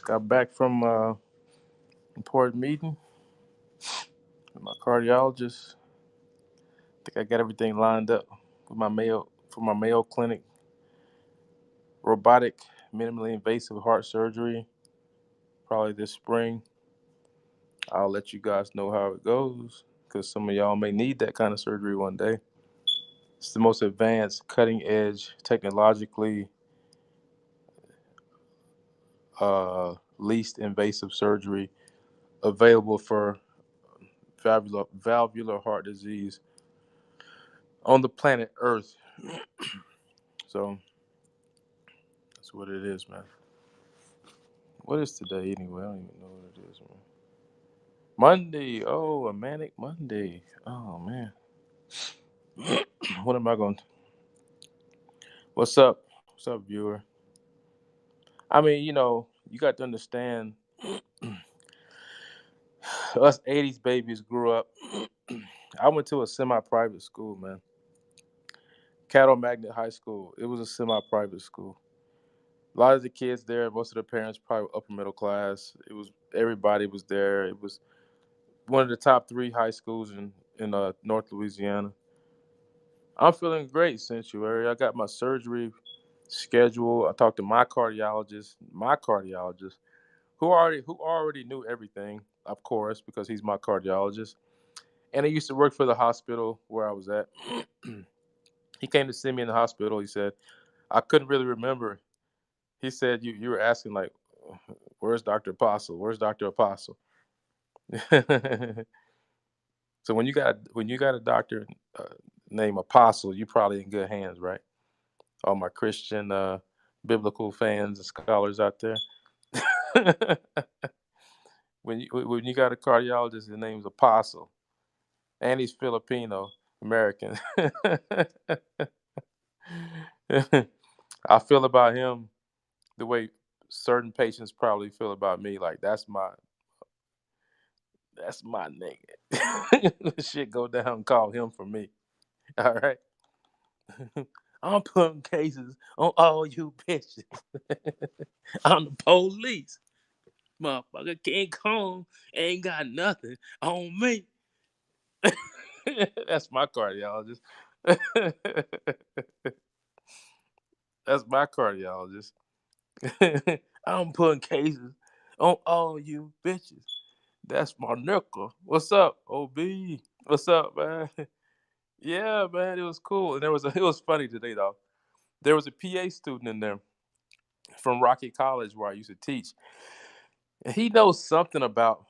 Just got back from important meeting with my cardiologist. Think I got everything lined up with my Mayo for my Mayo Clinic robotic minimally invasive heart surgery. Probably this spring. I'll let you guys know how it goes because some of y'all may need that kind of surgery one day. It's the most advanced, cutting edge, technologically least invasive surgery available for valvular heart disease on the planet Earth. So that's what it is, man. What is today anyway? I don't even know what it is, man. Monday. Oh, a manic Monday. Oh man. What am I going to What's up? What's up, viewer? I mean, you got to understand us 80s babies grew up. I went to a semi-private school, man. Cattle Magnet High School. It was a semi-private school. A lot of the kids there, most of the parents probably upper middle class. Everybody was there. It was one of the top three high schools in North Louisiana. I'm feeling great, Sanctuary. I got my surgery scheduled. I talked to my cardiologist, who already knew everything, of course, because he's my cardiologist, and he used to work for the hospital where I was at. He came to see me in the hospital. He said I couldn't really remember. He said you were asking like, "Where's Doctor Apostle? Where's Doctor Apostle?" So when you got a doctor uh, named Apostle, you probably in good hands, right? All my Christian biblical fans and scholars out there. when you got a cardiologist, his name's Apostle, and he's Filipino American. I feel about him the way certain patients probably feel about me. Like that's my nigga. Shit go down. Call him for me. All right. I'm putting cases on all you bitches. I'm the police. Motherfucker, King Kong ain't got nothing on me. That's my cardiologist. That's my cardiologist. I'm putting cases on all you bitches. That's my nickel. What's up, OB? What's up, man? Yeah, man, it was cool. And it was funny today though. There was a PA student in there from Rocky College where I used to teach. And he knows something about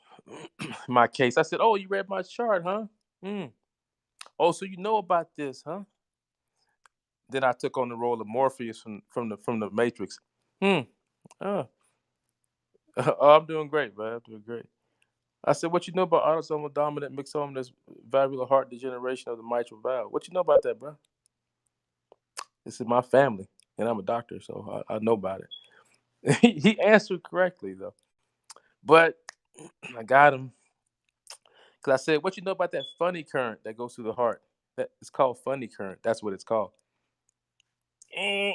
my case. I said, "Oh, you read my chart, huh? Mm. Oh, so you know about this, huh?" Then I took on the role of Morpheus from the Matrix. Hmm. Oh, oh, I'm doing great, man. I'm doing great. I said, "What you know about autosomal dominant myxomatous valvular heart degeneration of the mitral valve? What you know about that, bro?" This is my family, and I'm a doctor, so I know about it. He answered correctly though, but I got him because I said, "What you know about that funny current that goes through the heart? That it's called funny current. That's what it's called." Eh,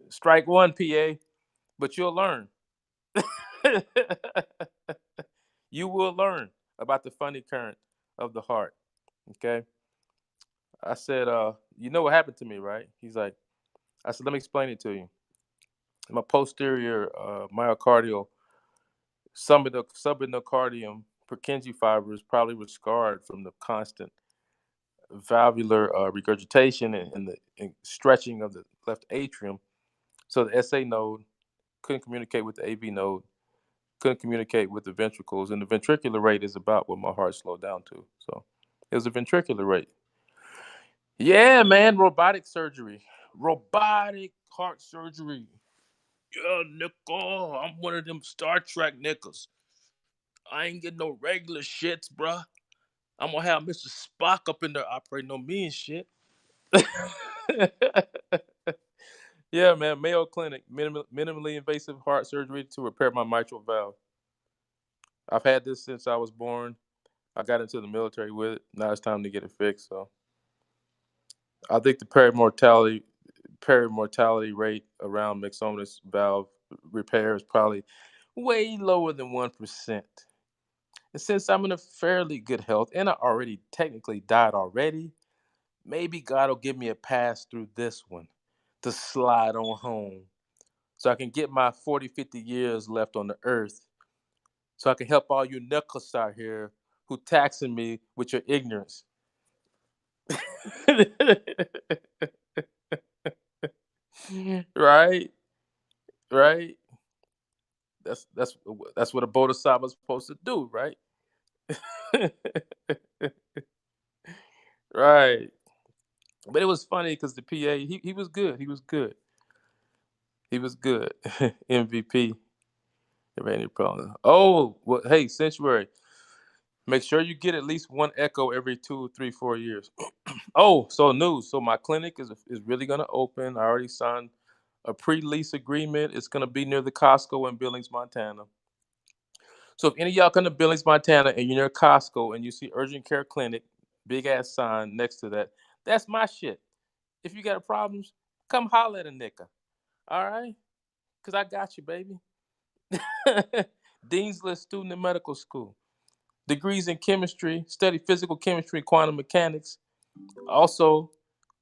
strike one, PA, but you'll learn. You will learn about the funny current of the heart. Okay. I said, you know what happened to me, right? He's like, I said, let me explain it to you. My posterior myocardial subendocardium Purkinje fibers probably were scarred from the constant valvular regurgitation and stretching of the left atrium. So the SA node couldn't communicate with the AV node, couldn't communicate with the ventricles, and the ventricular rate is about what my heart slowed down to. So it was a ventricular rate. Yeah, man, robotic surgery, robotic heart surgery. Yeah, nickel, I'm one of them Star Trek nickels. I ain't getting no regular shits, bruh. I'm gonna have Mr. Spock up in there operating on me and shit. Yeah, man, Mayo Clinic, minimally invasive heart surgery to repair my mitral valve. I've had this since I was born. I got into the military with it. Now it's time to get it fixed. So I think the perimortality rate around myxomatous valve repair is probably way lower than 1%. And since I'm in a fairly good health and I already technically died already, maybe God will give me a pass through this one to slide on home so I can get my 40, 50 years left on the earth so I can help all you knuckles out here who taxing me with your ignorance. Right? Right? That's what a bodhisattva is supposed to do, right? Right. But it was funny because the PA, he was good. He was good. He was good. MVP. If any problem. Oh, well, hey, Sanctuary. Make sure you get at least one echo every 2, 3, 4 years. Oh, so news. So my clinic is really gonna open. I already signed a pre-lease agreement. It's gonna be near the Costco in Billings, Montana. So if any of y'all come to Billings, Montana, and you're near Costco and you see urgent care clinic, big ass sign next to that, that's my shit. If you got problems, come holler at a nigga. All right? Cause I got you, baby. Dean's List student in medical school. Degrees in chemistry, study physical chemistry, quantum mechanics. Also,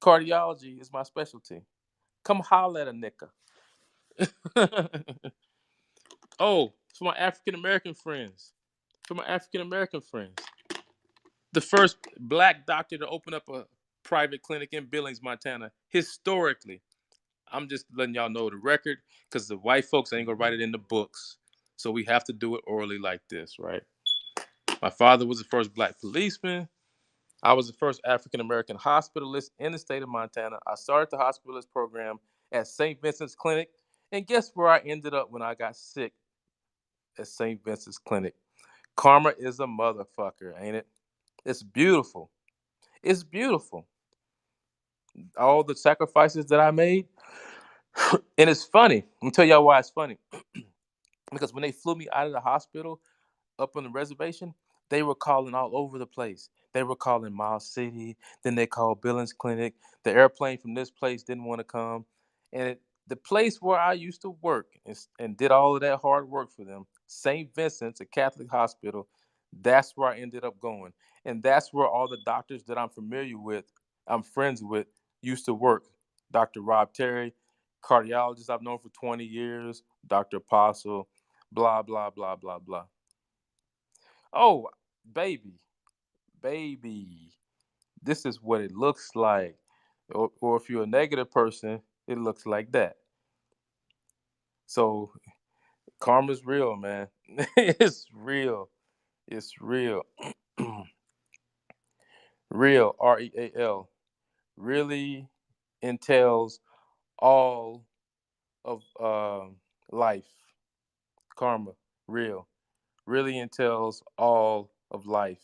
cardiology is my specialty. Come holler at a nigga. Oh, for my African American friends. For my African American friends. The first black doctor to open up a private clinic in Billings, Montana, historically. I'm just letting y'all know the record because the white folks ain't gonna write it in the books. So we have to do it orally like this, right? My father was the first black policeman. I was the first African American hospitalist in the state of Montana. I started the hospitalist program at St. Vincent's Clinic. And guess where I ended up when I got sick at St. Vincent's Clinic? Karma is a motherfucker, ain't it? It's beautiful. It's beautiful. All the sacrifices that I made. And it's funny. Let me tell y'all why it's funny. Because when they flew me out of the hospital, up on the reservation, they were calling all over the place. They were calling Miles City, then they called Billings Clinic. The airplane from this place didn't want to come. And the place where I used to work and did all of that hard work for them, St. Vincent's, a Catholic hospital, that's where I ended up going. And that's where all the doctors that I'm familiar with, I'm friends with, used to work. Dr. Rob Terry, cardiologist I've known for 20 years, Dr. Apostle, blah, blah, blah, blah, blah. Oh, baby, baby, this is what it looks like. Or if you're a negative person, it looks like that. So karma's real, man. It's real. It's real. Real, REAL, really entails all of life. Karma, real, really entails all of life.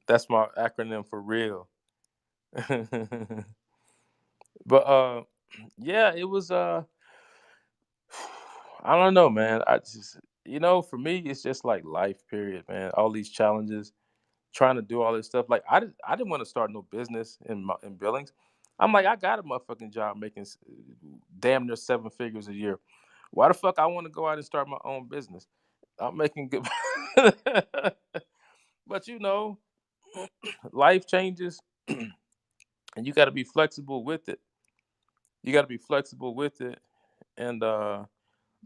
That's my acronym for real. But yeah, it was I don't know, man. I just for me it's just like life period, man. All these challenges, trying to do all this stuff. Like I didn't want to start no business in Billings. I'm like I got a motherfucking job making damn near 7 figures a year. Why the fuck I want to go out and start my own business? I'm making good but life changes and you got to be flexible with it. You got to be flexible with it and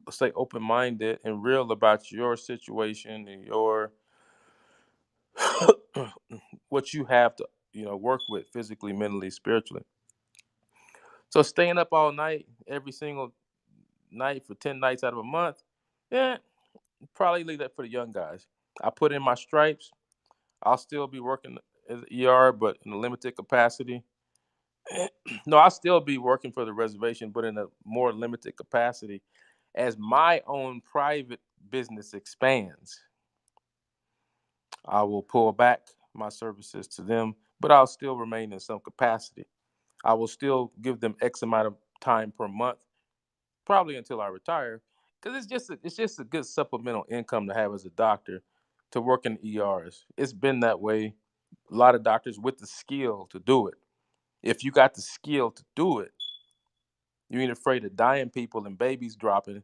stay open minded and real about your situation and your what you have to work with physically, mentally, spiritually. So staying up all night every single night for 10 nights out of a month, yeah, probably leave that for the young guys. I put in my stripes. I'll still be working as ER, but in a limited capacity. No, I'll still be working for the reservation, but in a more limited capacity as my own private business expands. I will pull back my services to them, but I'll still remain in some capacity. I will still give them X amount of time per month, probably until I retire, because it's just a good supplemental income to have as a doctor to work in ERs. It's been that way. A lot of doctors with the skill to do it. If you got the skill to do it, You ain't afraid of dying people and babies dropping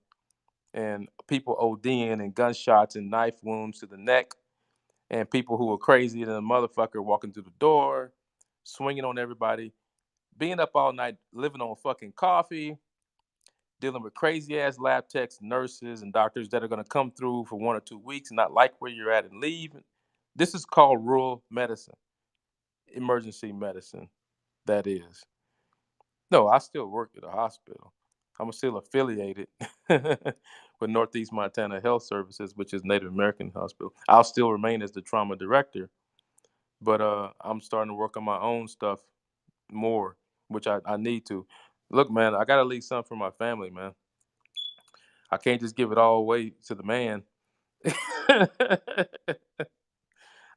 and people ODing and gunshots and knife wounds to the neck and people who are crazier than a motherfucker walking through the door, swinging on everybody, being up all night, living on fucking coffee, dealing with crazy ass lab techs, nurses, and doctors that are going to come through for 1 or 2 weeks and not like where you're at and leave. This is called rural medicine, emergency medicine. That is. No, I still work at a hospital. I'm still affiliated with Northeast Montana Health Services, which is Native American hospital. I'll still remain as the trauma director, but I'm starting to work on my own stuff more, which I need to. Look, man, I gotta leave something for my family, man. I can't just give it all away to the man.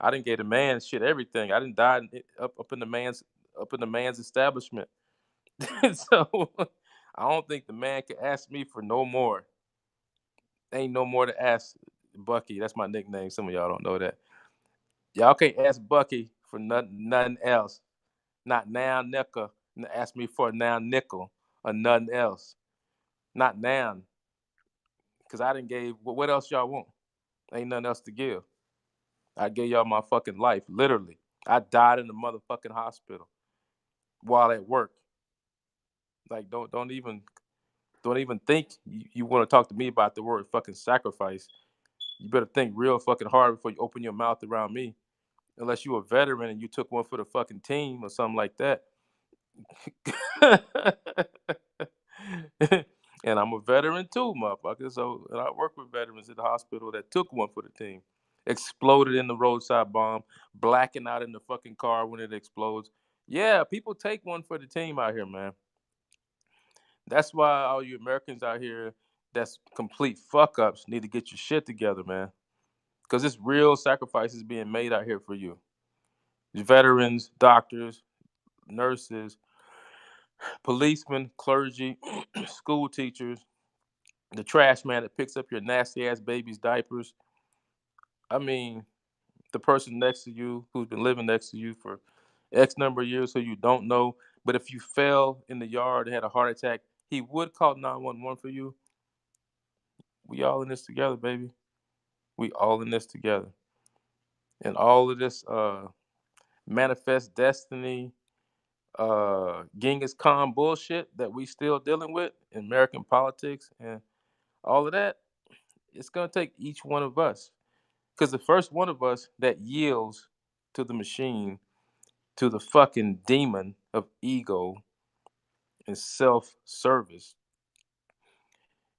I didn't get the man shit everything. I didn't die up in the man's establishment. So I don't think the man can ask me for no more. Ain't no more to ask Bucky. That's my nickname. Some of y'all don't know that. Y'all can't ask Bucky for nothing else. Not now nickel. Ask me for a now nickel or nothing else. Not now. Cause I didn't gave what else y'all want? Ain't nothing else to give. I gave y'all my fucking life, literally. I died in the motherfucking hospital while at work. Like don't even think you want to talk to me about the word fucking sacrifice. You better think real fucking hard before you open your mouth around me. Unless you a veteran and you took one for the fucking team or something like that. And I'm a veteran too, motherfucker. So and I work with veterans at the hospital that took one for the team. Exploded in the roadside bomb, blacking out in the fucking car when it explodes. Yeah, people take one for the team out here, man. That's why all you Americans out here that's complete fuck ups need to get your shit together, man. Because it's real sacrifices being made out here for you. Veterans, doctors, nurses, policemen, clergy, school teachers, the trash man that picks up your nasty ass baby's diapers. I mean, the person next to you who's been living next to you for X number of years who you don't know. But if you fell in the yard and had a heart attack, he would call 911 for you. We all in this together, baby. We all in this together. And all of this manifest destiny, Genghis Khan bullshit that we still dealing with in American politics and all of that, it's gonna take each one of us. Because the first one of us that yields to the machine, to the fucking demon of ego and self-service,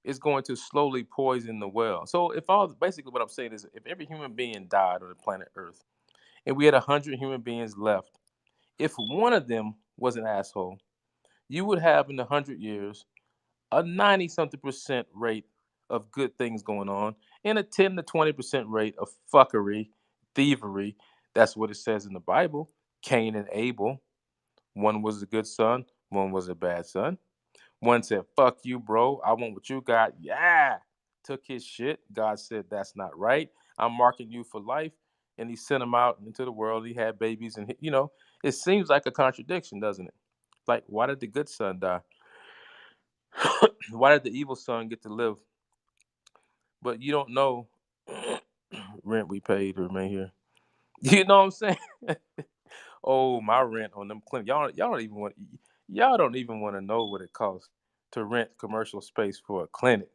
is going to slowly poison the well. So if all basically what I'm saying is if every human being died on the planet Earth and we had 100 human beings left, if one of them was an asshole, you would have in 100 years a 90 something percent rate of good things going on and a 10 to 20% rate of fuckery, thievery. That's what it says in the Bible. Cain and Abel. One was a good son, one was a bad son. One said, fuck you, bro. I want what you got. Yeah. Took his shit. God said, that's not right. I'm marking you for life. And he sent him out into the world. He had babies. And, it seems like a contradiction, doesn't it? Like, why did the good son die? Why did the evil son get to live? But you don't know rent we paid to remain here. You know what I'm saying? Oh, my rent on them clinics. Y'all don't even want to know what it costs to rent commercial space for a clinic.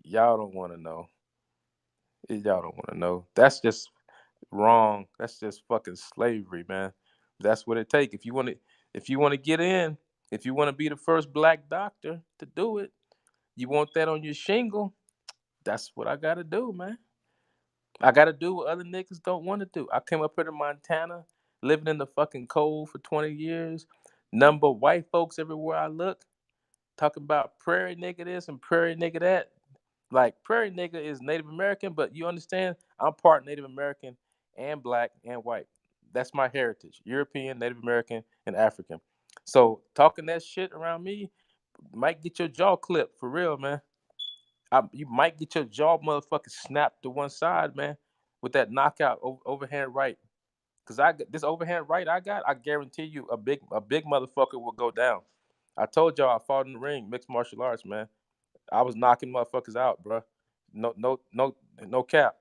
Y'all don't want to know. Y'all don't want to know. That's just wrong. That's just fucking slavery, man. That's what it takes. If you want to get in, if you want to be the first black doctor to do it, you want that on your shingle, that's what I gotta do, man. I gotta do what other niggas don't want to do. I came up here to Montana, living in the fucking cold for 20 years. Number white folks everywhere I look, talking about prairie nigga this and prairie nigga that. Like prairie nigga is Native American, but you understand, I'm part Native American and black and white. That's my heritage. European, Native American, and African. So talking that shit around me might get your jaw clipped for real, man. You might get your jaw motherfucking snapped to one side, man, with that knockout overhand right. Cause this overhand right I got, I guarantee you a big motherfucker will go down. I told y'all I fought in the ring, mixed martial arts, man. I was knocking motherfuckers out, bro. No cap.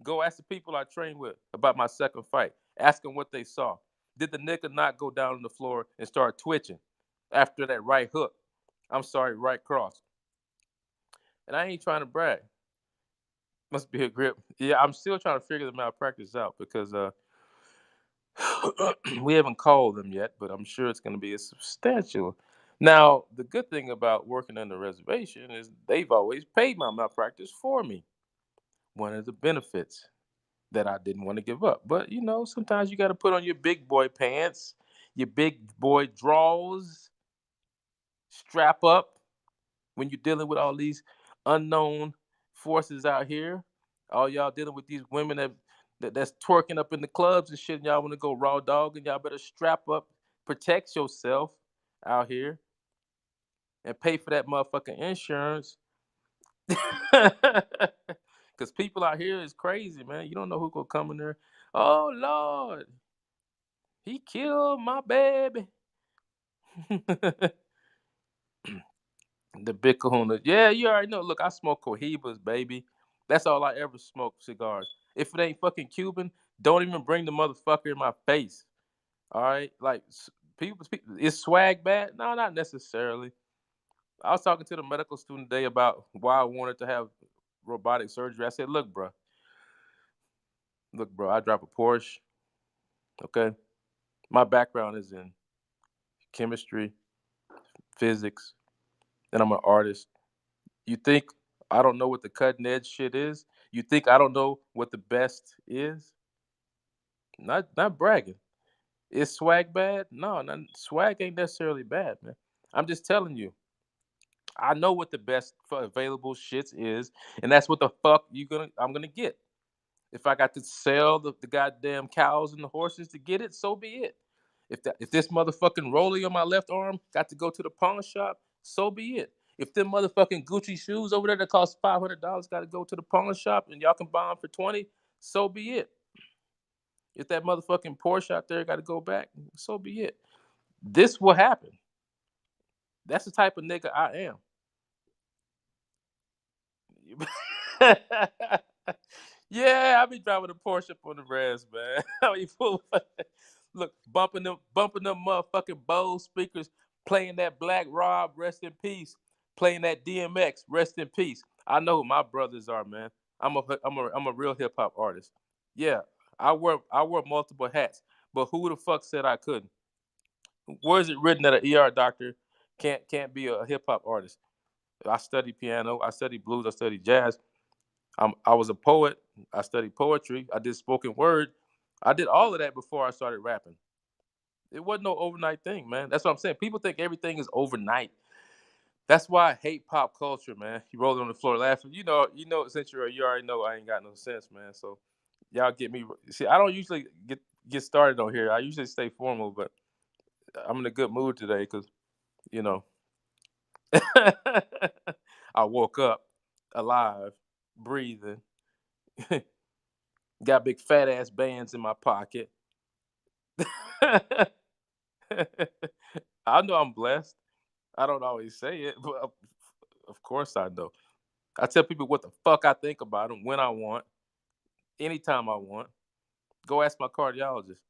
Go ask the people I trained with about my second fight. Ask them what they saw. Did the nigga not go down on the floor and start twitching after that right hook? I'm sorry, right cross. And I ain't trying to brag. Must be a grip. Yeah, I'm still trying to figure the malpractice out because we haven't called them yet, but I'm sure it's going to be a substantial. Now, the good thing about working on the reservation is they've always paid my malpractice for me. One of the benefits that I didn't want to give up. But sometimes you got to put on your big boy pants, your big boy drawers, strap up when you're dealing with all these unknown forces out here. All y'all dealing with these women that's twerking up in the clubs and shit, and y'all want to go raw dog, and y'all better strap up, protect yourself out here, and pay for that motherfucking insurance. Cause people out here is crazy, man. You don't know who gonna come in there. Oh Lord, he killed my baby. The big kahuna. Yeah, you already know. Look, I smoke Cohibas, baby. That's all I ever smoke, cigars. If it ain't fucking Cuban, don't even bring the motherfucker in my face. All right? Like, people, is swag bad? No, not necessarily. I was talking to the medical student today about why I wanted to have robotic surgery. I said, look, bro, I drive a Porsche, okay? My background is in chemistry, physics, and I'm an artist. You think I don't know what the cutting edge shit is? You think I don't know what the best is? Not bragging. Is swag bad? No, swag ain't necessarily bad, man. I'm just telling you. I know what the best available shits is, and that's what the fuck I'm gonna get. If I got to sell the goddamn cows and the horses to get it, so be it. If this motherfucking rollie on my left arm got to go to the pawn shop, so be it. If them motherfucking Gucci shoes over there that cost $500 got to go to the pawn shop and y'all can buy them for 20, so be it. If that motherfucking Porsche out there got to go back, so be it. This will happen. That's the type of nigga I am. Yeah, I be driving a Porsche up on the res, man. I mean, look, bumping them motherfucking Bose speakers, playing that Black Rob, rest in peace, playing that DMX, rest in peace. I know who my brothers are, man. I'm a real hip hop artist. Yeah, I wear multiple hats, but who the fuck said I couldn't? Where is it written that an ER doctor can't be a hip hop artist? I study piano, I study blues, I study jazz. I was a poet. I studied poetry. I did spoken word. I did all of that before I started rapping. It wasn't no overnight thing, man. That's what I'm saying. People think everything is overnight. That's why I hate pop culture, man. You roll on the floor laughing. Since you already know I ain't got no sense, man. So y'all get me. See, I don't usually get started on here. I usually stay formal, but I'm in a good mood today because you know I woke up alive, breathing. Got big fat ass bands in my pocket. I know I'm blessed. I don't always say it, but of course I know. I tell people what the fuck I think about them when I want, anytime I want. Go ask my cardiologist.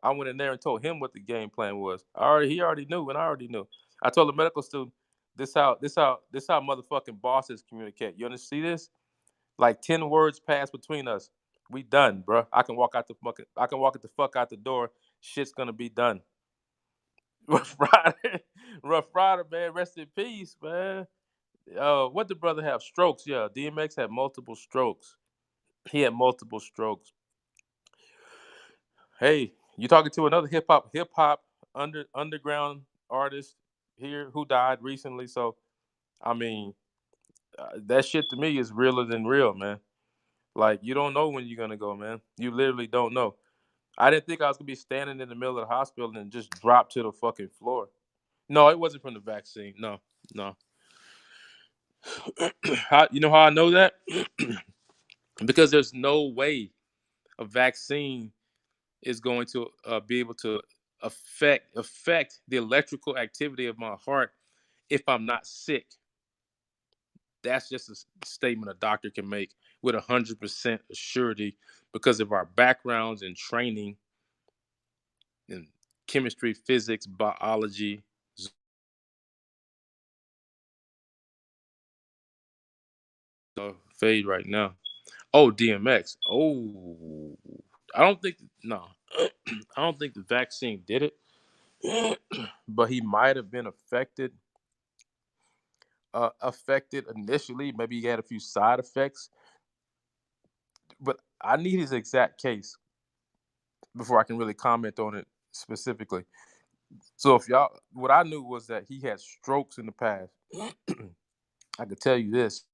I went in there and told him what the game plan was. He already knew, and I already knew. I told the medical student, this how motherfucking bosses communicate. You understand this? Like 10 words pass between us. We done, bro. I can walk it the fuck out the door. Shit's gonna be done. Rough Rider, Rough Rider, man. Rest in peace, man. What the brother have? Strokes, yeah. DMX had multiple strokes. He had multiple strokes. Hey, you talking to another hip hop underground artist here who died recently? So I mean, that shit to me is realer than real, man. Like you don't know when you're gonna go, man. You literally don't know. I didn't think I was gonna be standing in the middle of the hospital and just drop to the fucking floor. No, it wasn't from the vaccine. No, no. You know how I know that? Because there's no way a vaccine is going to be able to affect the electrical activity of my heart if I'm not sick. That's just a statement a doctor can make with 100% surety because of our backgrounds and training in chemistry, physics, biology. Fade right now. Oh, DMX. Oh, I don't think no. I don't think the vaccine did it, but he might have been affected initially. Maybe he had a few side effects, but I need his exact case before I can really comment on it specifically. So if y'all, what I knew was that he had strokes in the past. I could tell you this: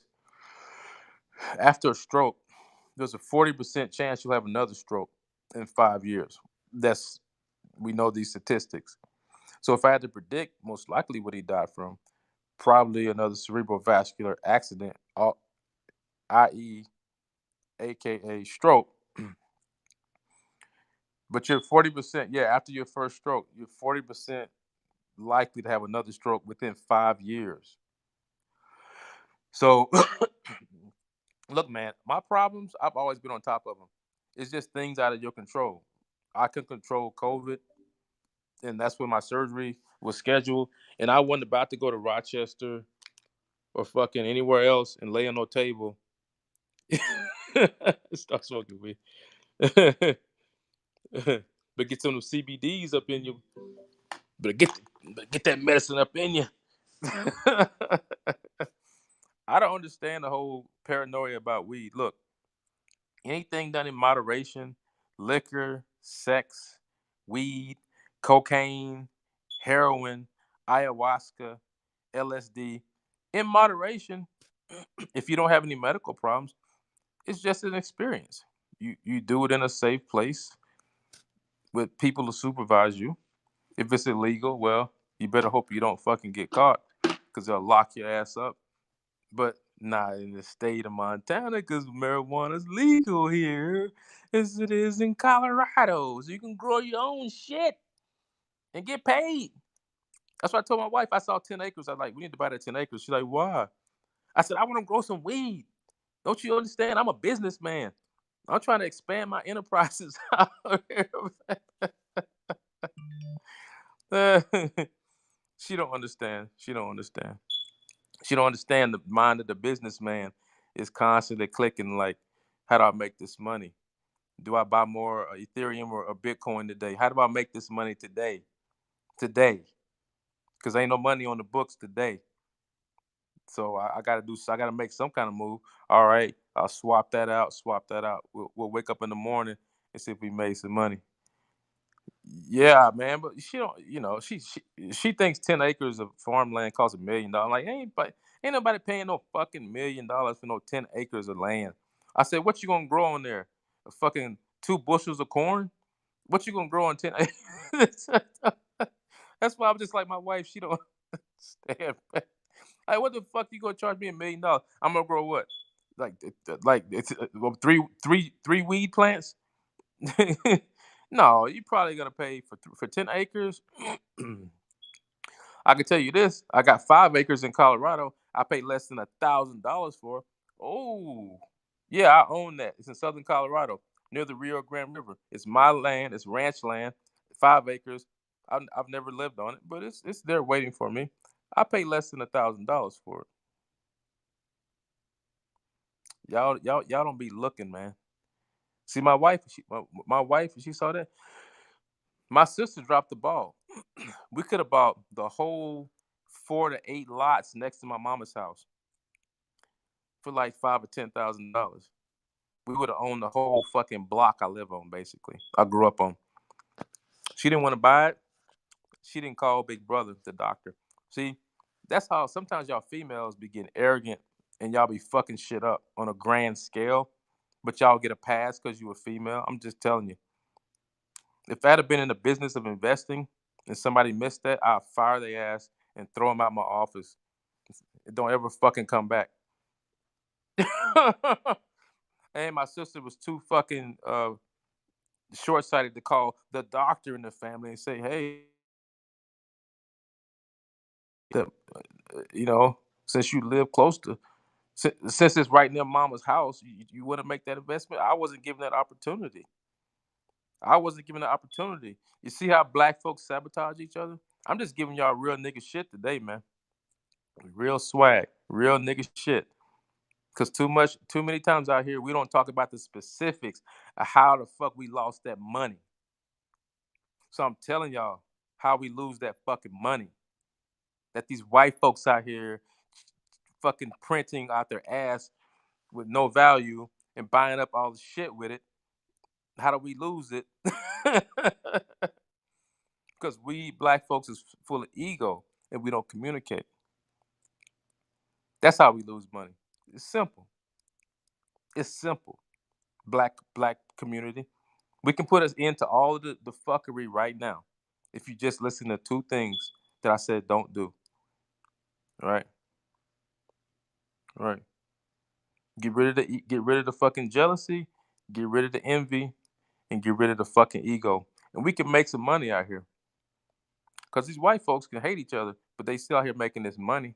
after a stroke, there's a 40% chance you'll have another stroke in 5 years. That's we know these statistics. So if I had to predict, most likely what he died from, probably another cerebrovascular accident, i.e., aka stroke. But you're 40%, yeah, after your first stroke, you're 40% likely to have another stroke within 5 years. So, look, man, my problems, I've always been on top of them. It's just things out of your control. I can control COVID, and that's when my surgery was scheduled. And I wasn't about to go to Rochester or fucking anywhere else and lay on no table. Start smoking weed. But get some of the CBDs up in you. But get that medicine up in you. I don't understand the whole paranoia about weed. Look, anything done in moderation, liquor, sex, weed, cocaine, heroin, ayahuasca, LSD, in moderation, if you don't have any medical problems, it's just an experience. You do it in a safe place with people to supervise you. If it's illegal, well, you better hope you don't fucking get caught because they'll lock your ass up. But not in the state of Montana because marijuana is legal here as it is in Colorado. So you can grow your own shit and get paid. That's what I told my wife. I saw 10 acres. I was like, we need to buy that 10 acres. She's like, why? I said, I want to grow some weed. Don't you understand? I'm a businessman. I'm trying to expand my enterprises. She don't understand. She don't understand. She don't understand the mind of the businessman is constantly clicking like, how do I make this money? Do I buy more Ethereum or Bitcoin today? How do I make this money today? Today, because ain't no money on the books today. So I got to do. I got to make some kind of move. All right, I'll swap that out. Swap that out. We'll wake up in the morning and see if we made some money. Yeah, man, but she don't. She thinks 10 acres of farmland costs $1 million. Like ain't nobody paying no fucking $1 million for no 10 acres of land. I said, what you gonna grow on there? A fucking 2 bushels of corn? What you gonna grow on 10 acres? That's why I'm just like my wife. She don't understand. Like, what the fuck you gonna charge me $1 million? I'm gonna grow what? Like it's three weed plants? No, you probably gonna pay for 10 acres. I can tell you this: I got 5 acres in Colorado. I paid less than $1,000 for. Oh, yeah, I own that. It's in southern Colorado, near the Rio Grande River. It's my land. It's ranch land. 5 acres. I've never lived on it, but it's there waiting for me. I pay less than $1,000 for it. Y'all don't be looking, man. See, my wife, she saw that. My sister dropped the ball. We could have bought the whole 4 to 8 lots next to my mama's house for like $5 or $10,000. We would have owned the whole fucking block I live on, basically. I grew up on. She didn't want to buy it. She didn't call Big Brother, the doctor. See, that's how sometimes y'all females be getting arrogant and y'all be fucking shit up on a grand scale, but y'all get a pass because you a female. I'm just telling you. If I'd have been in the business of investing and somebody missed that, I'd fire their ass and throw them out my office. Don't ever fucking come back. And my sister was too fucking short-sighted to call the doctor in the family and say, "Hey, you know, since you live close to, since it's right near mama's house, you want to make that investment." I wasn't given that opportunity. I wasn't given the opportunity. You see how black folks sabotage each other? I'm just giving y'all real nigga shit today, man. Real swag, real nigga shit. Cause too many times out here, we don't talk about the specifics of how the fuck we lost that money. So I'm telling y'all how we lose that fucking money. That these white folks out here fucking printing out their ass with no value and buying up all the shit with it. How do we lose it? Because we black folks is full of ego and we don't communicate. That's how we lose money. It's simple. It's simple. Black community. We can put us into all of the fuckery right now if you just listen to two things that I said don't do. Right? Right. Get rid of the fucking jealousy, get rid of the envy, and get rid of the fucking ego. And we can make some money out here. Cause these white folks can hate each other, but they still out here making this money.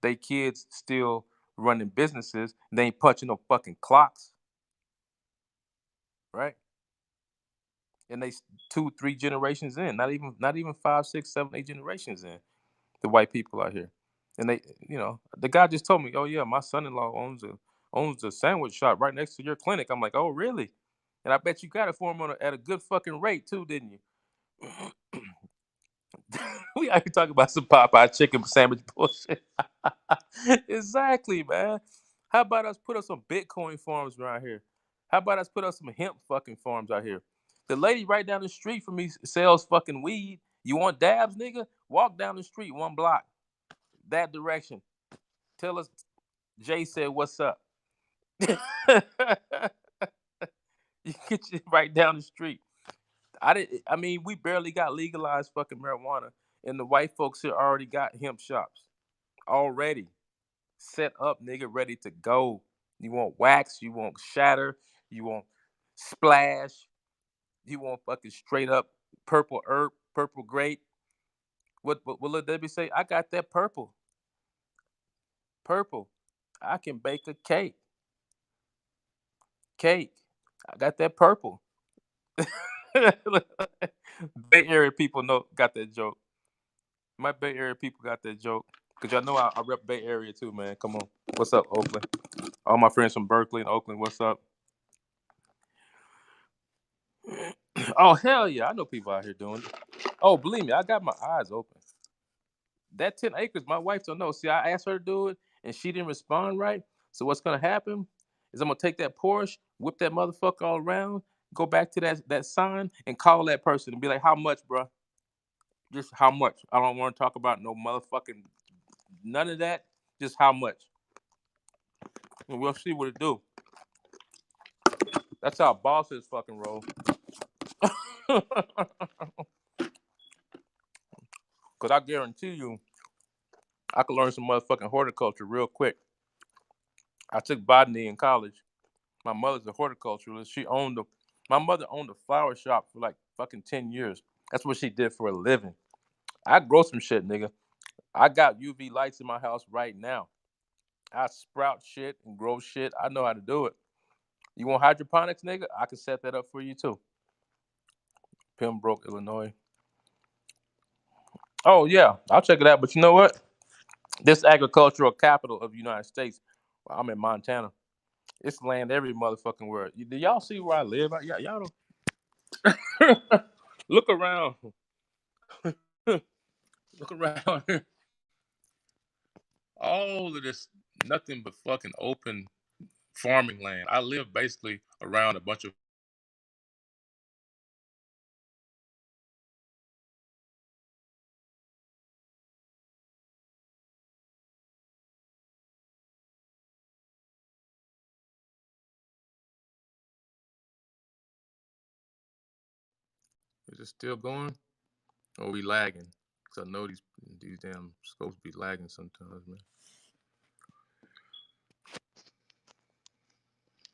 They kids still running businesses. They ain't punching no fucking clocks, right? And they 2, 3 generations in, not even 5, 6, 7, 8 generations in. The white people out here, and they, the guy just told me, oh yeah, my son-in-law owns a sandwich shop right next to your clinic. I'm like, oh really? And I bet you got it for him at a good fucking rate too, didn't you? We out here talking about some Popeye chicken sandwich bullshit. Exactly, man. How about us put up some Bitcoin farms around here? How about us put up some hemp fucking farms out here? The lady right down the street from me sells fucking weed. You want dabs, nigga? Walk down the street 1 block that direction. Tell us Jay said what's up. You get you right down the street. I mean, we barely got legalized fucking marijuana, and the white folks here already got hemp shops already set up, nigga, ready to go. You want wax, you want shatter, you want splash, you want fucking straight up purple herb, purple grape. What little Debbie say? I got that purple, purple. I can bake a cake. I got that purple. Bay Area people got that joke. My Bay Area people got that joke. Cause y'all know I rep Bay Area too, man. Come on. What's up, Oakland? All my friends from Berkeley and Oakland, what's up? Oh hell yeah, I know people out here doing it. Oh, believe me, I got my eyes open. That 10 acres, my wife don't know. See, I asked her to do it and she didn't respond right. So what's gonna happen is I'm gonna take that Porsche, whip that motherfucker all around, go back to that sign and call that person and be like, how much, bro? Just how much? I don't want to talk about no motherfucking none of that. Just how much? And we'll see what it do. That's how bosses fucking roll. Cause I guarantee you, I could learn some motherfucking horticulture real quick. I took botany in college. My mother's a horticulturalist. My mother owned a flower shop for like fucking 10 years. That's what she did for a living. I grow some shit, nigga. I got UV lights in my house right now. I sprout shit and grow shit. I know how to do it. You want hydroponics, nigga? I can set that up for you too. Pembroke, Illinois. Oh yeah, I'll check it out. But you know what? This agricultural capital of the United States. Well, I'm in Montana. It's land every motherfucking word. Do y'all see where I live? Y'all don't look around. Look around. All of this, nothing but fucking open farming land. I live basically around a bunch of. Is it still going? Or we lagging? Cause I know these damn scopes be lagging sometimes, man.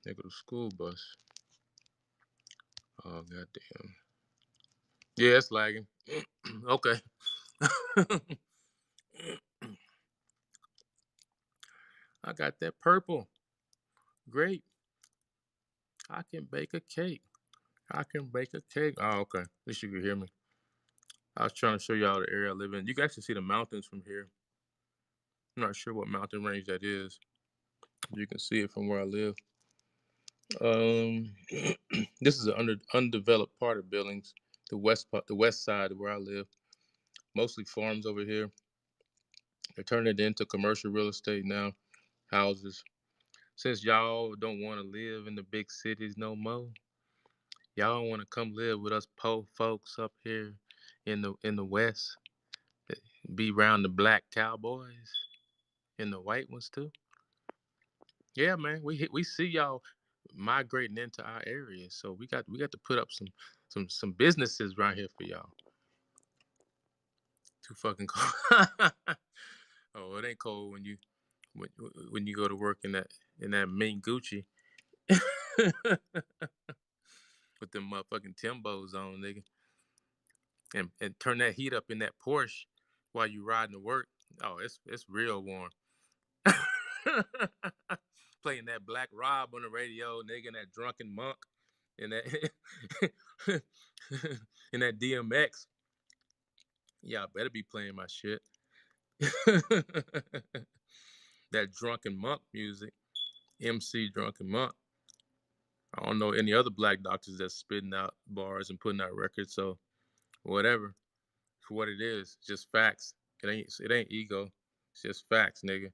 They go to school bus. Oh goddamn. Yeah, it's lagging. Okay. I got that purple. Great. I can bake a cake. I can bake a cake. Oh, okay. At least you can hear me. I was trying to show y'all the area I live in. You can actually see the mountains from here. I'm not sure what mountain range that is. You can see it from where I live. This is an undeveloped part of Billings, the west side of where I live. Mostly farms over here. They're turning it into commercial real estate now, houses. Since y'all don't want to live in the big cities no more, y'all want to come live with us po folks up here in the west. Be around the black cowboys and the white ones too. Yeah, man, we see y'all migrating into our area, so we got to put up some businesses around here for y'all. Too fucking cold. Oh, it ain't cold when when you go to work in that mink Gucci with them motherfucking Timbos on, nigga, and turn that heat up in that Porsche while you riding to work. Oh, it's real warm. Playing that Black Rob on the radio, nigga, and that Drunken Monk, and that and that DMX. Yeah, I better be playing my shit. That Drunken Monk music, MC Drunken Monk. I don't know any other black doctors that's spitting out bars and putting out records. So whatever, for what it is, just facts. It ain't ego. It's just facts, nigga.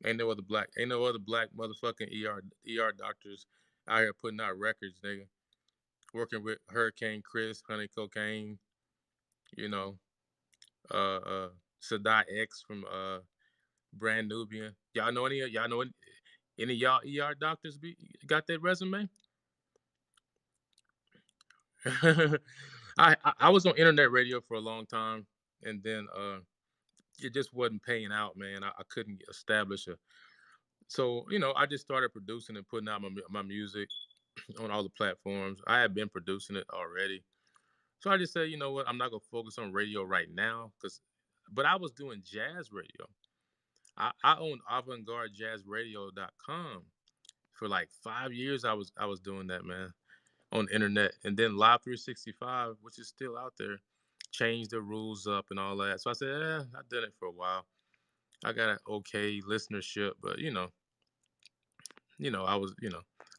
Ain't no other black motherfucking ER doctors out here putting out records, nigga. Working with Hurricane Chris, Honey Cocaine, you know, Sadat X from Brand Nubian. Y'all know any of y'all ER doctors got that resume? I was on internet radio for a long time, and then it just wasn't paying out, man. I couldn't establish a. So I just started producing and putting out my music on all the platforms. I had been producing it already, so I just said, you know what, I'm not gonna focus on radio right now, but I was doing jazz radio. I owned avantgardejazzradio.com for like 5 years. I was doing that, man, on the internet, and then Live 365, which is still out there, changed the rules up and all that. So I said, I've done it for a while. I got an okay listenership, but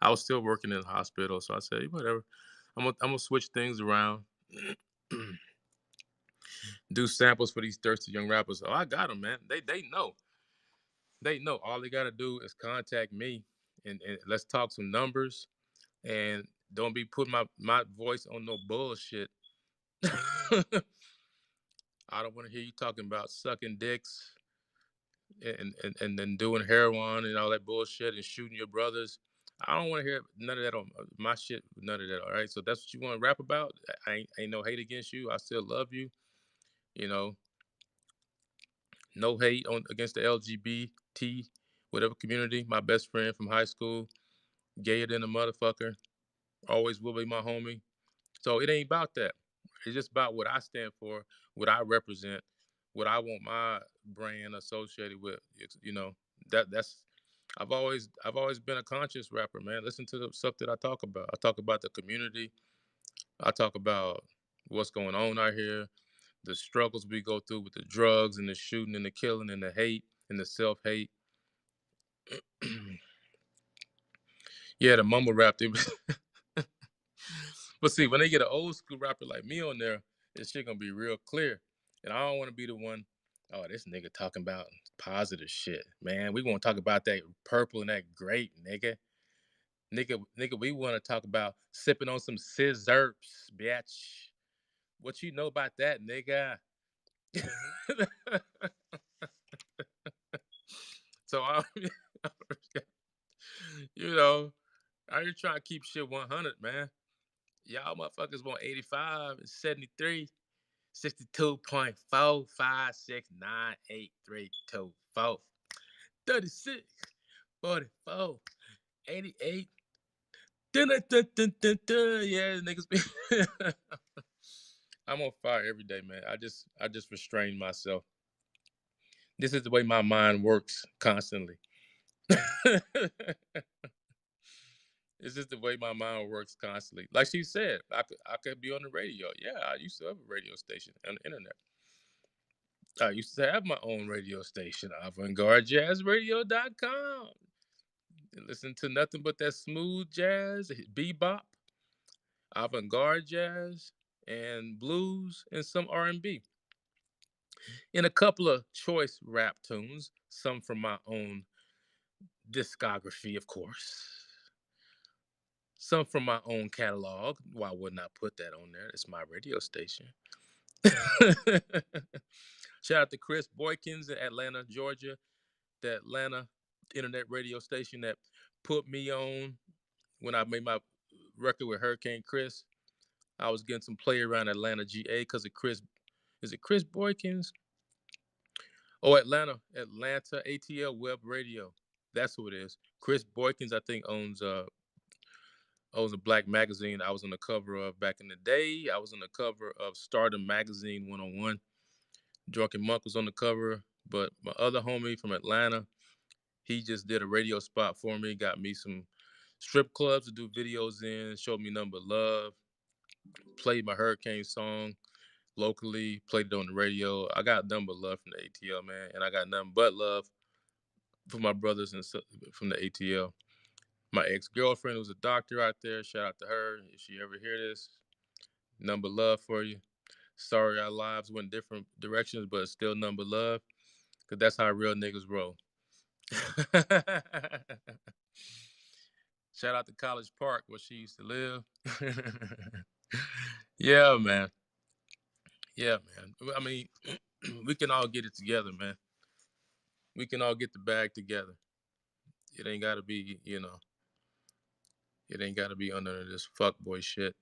I was still working in the hospital, so I said, whatever. I'm gonna switch things around, do samples for these thirsty young rappers. Oh, I got them, man. They know. All they gotta do is contact me, and let's talk some numbers, and don't be putting my voice on no bullshit. I don't want to hear you talking about sucking dicks and then doing heroin and all that bullshit and shooting your brothers. I don't want to hear none of that on my shit. None of that. All right. So that's what you want to rap about. I ain't no hate against you. I still love you. You know, no hate on against the LGBT whatever community. My best friend from high school, gayer than a motherfucker. Always will be my homie. So it ain't about that. It's just about what I stand for, what I represent, what I want my brand associated with. That's I've always been a conscious rapper, man. Listen to the stuff that I talk about. I talk about the community. I talk about what's going on out here, the struggles we go through with the drugs and the shooting and the killing and the hate and the self-hate. Yeah, the mumble rap. But see, when they get an old school rapper like me on there, this shit gonna be real clear. And I don't want to be the one. Oh, this nigga talking about positive shit, man. We want to talk about that purple and that grape, nigga. Nigga, we want to talk about sipping on some scissors, bitch. What you know about that, nigga? So you know, I just trying to keep shit 100, man. Y'all motherfuckers want 85 and 73. 62.4569832 36 44 88 Dun, dun, dun, dun, dun, dun. Yeah, niggas be I'm on fire every day, man. I just restrain myself. This is the way my mind works constantly. It's just the way my mind works constantly. Like she said, I could be on the radio. Yeah, I used to have a radio station on the internet. I used to have my own radio station, avantgardejazzradio.com. And listen to nothing but that smooth jazz, bebop, avant-garde jazz, and blues, and some R&B. And a couple of choice rap tunes, some from my own discography, of course. Some from my own catalog. Why wouldn't I put that on there? It's my radio station. Shout out to Chris Boykins in Atlanta, Georgia, the Atlanta internet radio station that put me on when I made my record with Hurricane Chris. I was getting some play around Atlanta, GA, because of Chris. Is it Chris Boykins? Oh, Atlanta ATL Web Radio. That's who it is. Chris Boykins, I think, owns a black magazine I was on the cover of back in the day. I was on the cover of Stardom Magazine 101. Drunken Monk was on the cover, but my other homie from Atlanta, he just did a radio spot for me, got me some strip clubs to do videos in, showed me Number Love, played my Hurricane song locally, played it on the radio. I got Number Love from the ATL, man, and I got nothing but love for my brothers and from the ATL. My ex-girlfriend was a doctor out there. Shout out to her. If she ever hear this, Number Love for you. Sorry our lives went different directions, but still number love. Cause that's how real niggas roll. Shout out to College Park where she used to live. Yeah, man. Yeah, man. I mean, we can all get it together, man. We can all get the bag together. It ain't gotta be, it ain't gotta be under this fuckboy shit.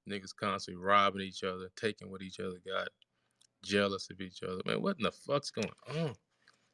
Niggas constantly robbing each other, taking what each other got, jealous of each other. Man, what in the fuck's going on?